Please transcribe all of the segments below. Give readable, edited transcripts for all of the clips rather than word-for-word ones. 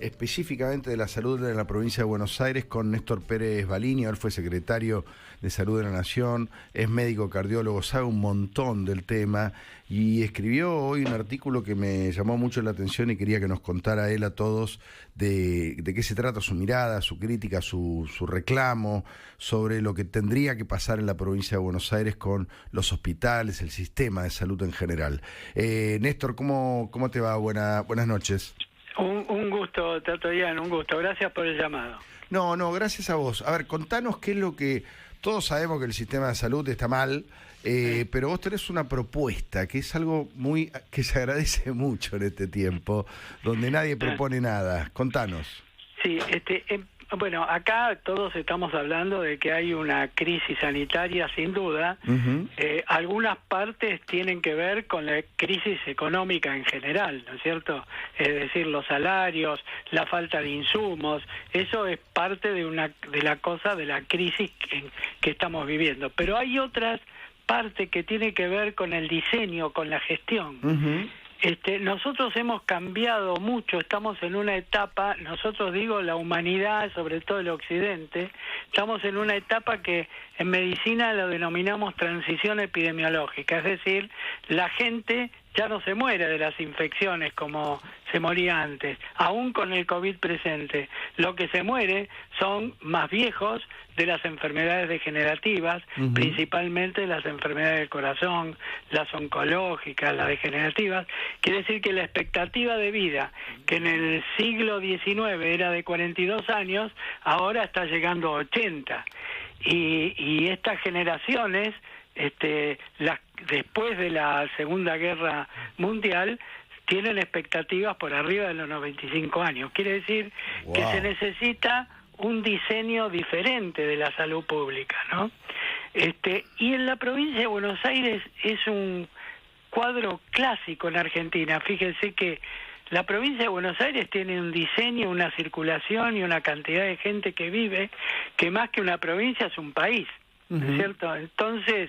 específicamente de la salud en la provincia de Buenos Aires con Néstor Pérez Balinio. Él fue secretario de Salud de la Nación, es médico cardiólogo, sabe un montón del tema y escribió hoy un artículo que me llamó mucho la atención y quería que nos contara él a todos de qué se trata, su mirada, su crítica, su reclamo sobre lo que tendría que pasar en la provincia de Buenos Aires con los hospitales, el sistema de salud en general. Néstor, ¿cómo te va? Buenas noches. Un gusto, Tatoyán, un gusto. Gracias por el llamado. No, gracias a vos. A ver, contanos qué es lo que... Todos sabemos que el sistema de salud está mal, pero vos tenés una propuesta, que es algo que se agradece mucho en este tiempo, donde nadie propone nada. Contanos. Sí, bueno, acá todos estamos hablando de que hay una crisis sanitaria, sin duda. Uh-huh. Algunas partes tienen que ver con la crisis económica en general, ¿no es cierto? Es decir, los salarios, la falta de insumos, eso es parte de la crisis que estamos viviendo. Pero hay otras partes que tienen que ver con el diseño, con la gestión. Uh-huh. Nosotros hemos cambiado mucho, estamos en una etapa, la humanidad, sobre todo el occidente, estamos en una etapa que en medicina lo denominamos transición epidemiológica, es decir, la gente ya no se muere de las infecciones como se moría antes, aún con el COVID presente. Lo que se muere son más viejos de las enfermedades degenerativas, uh-huh, principalmente las enfermedades del corazón, las oncológicas, las degenerativas. Quiere decir que la expectativa de vida, que en el siglo XIX era de 42 años, ahora está llegando a 80. Y estas generaciones, después de la Segunda Guerra Mundial, tienen expectativas por arriba de los 95 años. Quiere decir que se necesita un diseño diferente de la salud pública, ¿no? Y en la provincia de Buenos Aires es un cuadro clásico en Argentina. Fíjense que la provincia de Buenos Aires tiene un diseño, una circulación y una cantidad de gente que vive que más que una provincia es un país, ¿no es cierto? Entonces,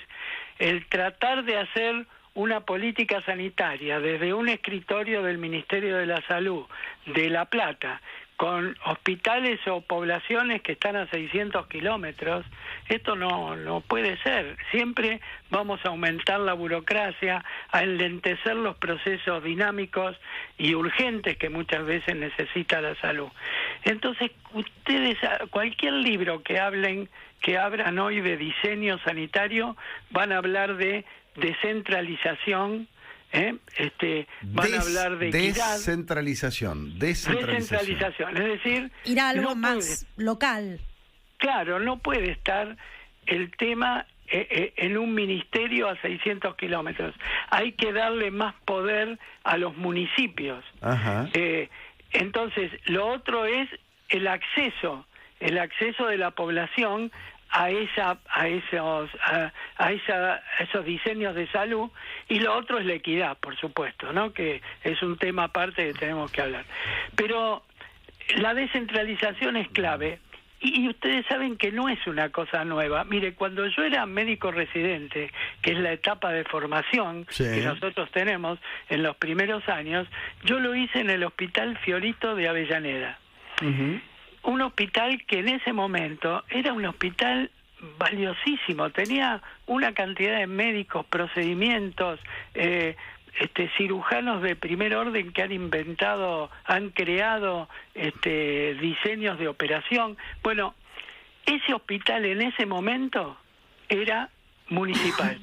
el tratar de hacer una política sanitaria desde un escritorio del Ministerio de la Salud de La Plata, con hospitales o poblaciones que están a 600 kilómetros, esto no puede ser. Siempre vamos a aumentar la burocracia, a enlentecer los procesos dinámicos y urgentes que muchas veces necesita la salud. Entonces, ustedes, cualquier libro que abran hoy de diseño sanitario, van a hablar de descentralización, van a hablar de equidad. Descentralización, es decir, ir a algo más local. Claro, no puede estar el tema en un ministerio a 600 kilómetros. Hay que darle más poder a los municipios. Ajá. Entonces, lo otro es el acceso de la población a esos diseños de salud, y lo otro es la equidad, por supuesto, ¿no? Que es un tema aparte que tenemos que hablar. Pero la descentralización es clave, y ustedes saben que no es una cosa nueva. Mire, cuando yo era médico residente, que es la etapa de formación, sí, que nosotros tenemos en los primeros años, yo lo hice en el Hospital Fiorito de Avellaneda. Uh-huh. Un hospital que en ese momento era un hospital valiosísimo, tenía una cantidad de médicos, procedimientos, cirujanos de primer orden que han creado diseños de operación. Bueno, ese hospital en ese momento era municipal.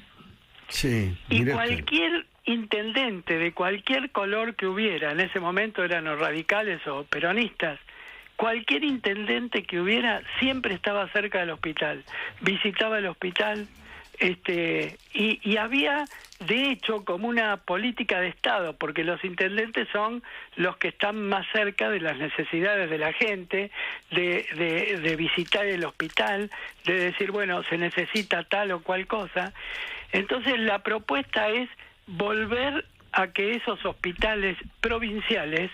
Sí, y cualquier intendente de cualquier color que hubiera, en ese momento eran o radicales o peronistas, cualquier intendente que hubiera siempre estaba cerca del hospital, visitaba el hospital, y había, de hecho, como una política de Estado, porque los intendentes son los que están más cerca de las necesidades de la gente, de visitar el hospital, de decir, bueno, se necesita tal o cual cosa. Entonces, la propuesta es volver a que esos hospitales provinciales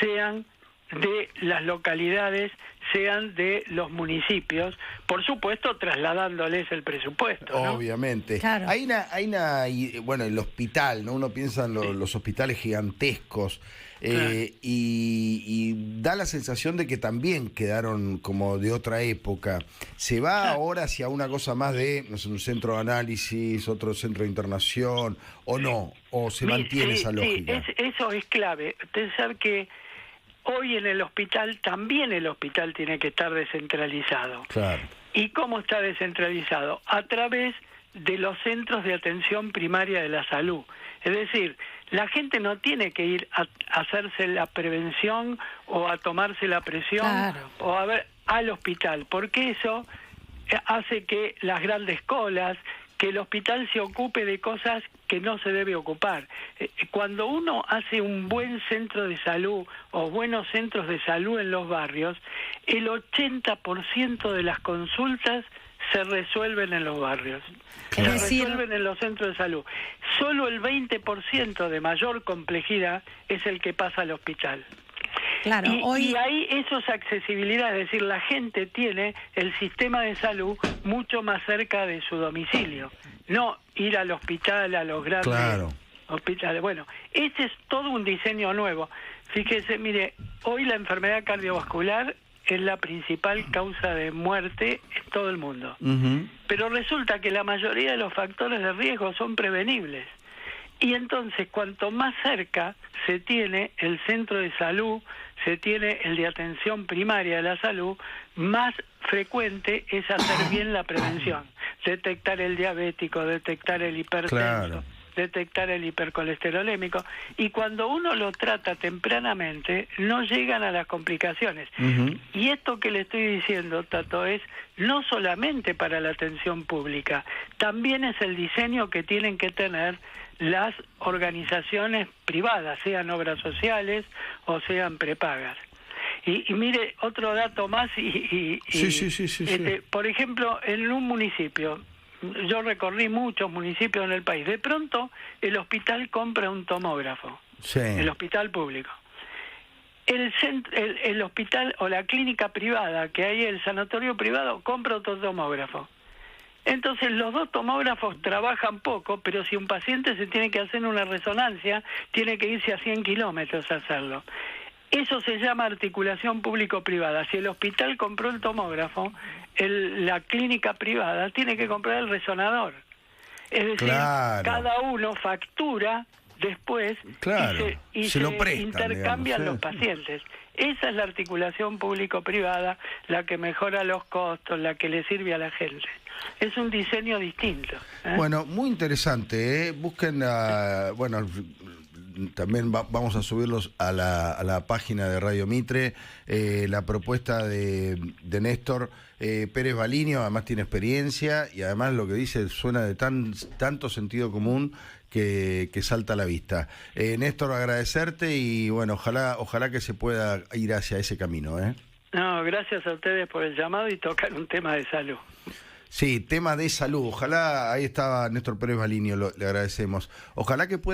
sean de las localidades, sean de los municipios, por supuesto trasladándoles el presupuesto, ¿no? Obviamente. Claro. Bueno, el hospital, ¿no? Uno piensa en los hospitales gigantescos y da la sensación de que también quedaron como de otra época. ¿Se va ahora hacia una cosa más de, no sé, un centro de análisis, otro centro de internación, o no? ¿O se mantiene esa lógica? Eso es clave. Pensar que hoy en el hospital, también el hospital tiene que estar descentralizado. Claro. ¿Y cómo está descentralizado? A través de los centros de atención primaria de la salud. Es decir, la gente no tiene que ir a hacerse la prevención o a tomarse la presión o a ver al hospital, porque eso hace que las grandes colas, que el hospital se ocupe de cosas que no se debe ocupar. Cuando uno hace un buen centro de salud o buenos centros de salud en los barrios, el 80% de las consultas se resuelven en los barrios, se resuelven en los centros de salud. Solo el 20% de mayor complejidad es el que pasa al hospital. Claro, y ahí eso es accesibilidad, es decir, la gente tiene el sistema de salud mucho más cerca de su domicilio, no ir al hospital, a los grandes hospitales. Bueno, este es todo un diseño nuevo. Fíjese, mire, hoy la enfermedad cardiovascular es la principal causa de muerte en todo el mundo. Pero resulta que la mayoría de los factores de riesgo son prevenibles. Y entonces, cuanto más cerca se tiene el centro de salud, se tiene el de atención primaria de la salud, más frecuente es hacer bien la prevención. Detectar el diabético, detectar el hipertenso, detectar el hipercolesterolémico. Y cuando uno lo trata tempranamente, no llegan a las complicaciones. Y esto que le estoy diciendo, Tato, es no solamente para la atención pública, también es el diseño que tienen que tener las organizaciones privadas, sean obras sociales o sean prepagas. Y mire, otro dato más, por ejemplo, en un municipio, yo recorrí muchos municipios en el país, de pronto el hospital compra un tomógrafo, el hospital público. El hospital o la clínica privada que hay, el sanatorio privado, compra otro tomógrafo. Entonces los dos tomógrafos trabajan poco, pero si un paciente se tiene que hacer una resonancia, tiene que irse a 100 kilómetros a hacerlo. Eso se llama articulación público-privada. Si el hospital compró el tomógrafo, la clínica privada tiene que comprar el resonador. Es decir, cada uno factura después y se lo prestan, intercambian los pacientes. Esa es la articulación público-privada, la que mejora los costos, la que le sirve a la gente. Es un diseño distinto. Bueno, muy interesante. Busquen, también vamos a subirlos a la página de Radio Mitre, la propuesta de Néstor Pérez Valinio. Además tiene experiencia y además lo que dice suena de tanto sentido común que salta a la vista. Néstor, agradecerte y bueno, ojalá que se pueda ir hacia ese camino. No, gracias a ustedes por el llamado y tocar un tema de salud. Sí, tema de salud. Ojalá, ahí estaba Néstor Pérez Valinio, le agradecemos. Ojalá que pueda